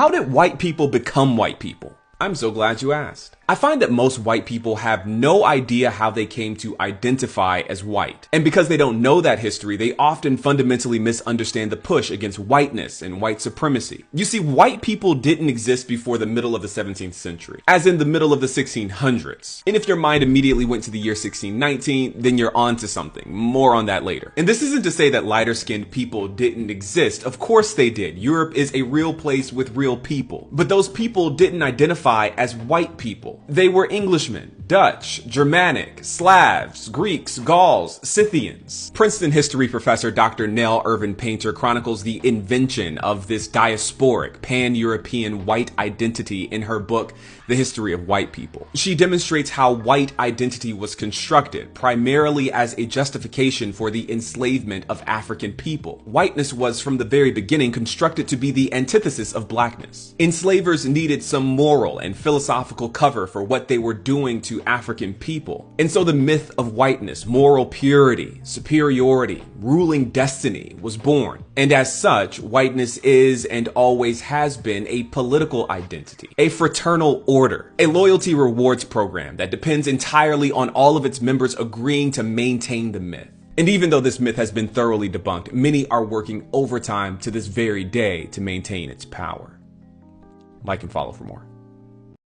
how did white people become white people? I'm so glad you asked. I find that most white people have no idea how they came to identify as white. And because they don't know that history, they often fundamentally misunderstand the push against whiteness and white supremacy. You see, white people didn't exist before the middle of the 17th century, as in the middle of the 1600s. And if your mind immediately went to the year 1619, then you're on to something. More on that later. And this isn't to say that lighter-skinned people didn't exist. Of course they did. Europe is a real place with real people. But those people didn't identify as white people. They were Englishmen, Dutch, Germanic, Slavs, Greeks, Gauls, Scythians. Princeton history professor Dr. Nell Irvin Painter chronicles the invention of this diasporic, pan-European white identity in her book, The History of White People. She demonstrates how white identity was constructed, primarily as a justification for the enslavement of African people. Whiteness was, from the very beginning, constructed to be the antithesis of blackness. Enslavers needed some moral and philosophical cover for what they were doing to African people. And so the myth of whiteness, moral purity, superiority, ruling destiny was born. And as such, whiteness is and always has been a political identity, a fraternal order, a loyalty rewards program that depends entirely on all of its members agreeing to maintain the myth. And even though this myth has been thoroughly debunked, many are working overtime to this very day to maintain its power. Like and follow for more.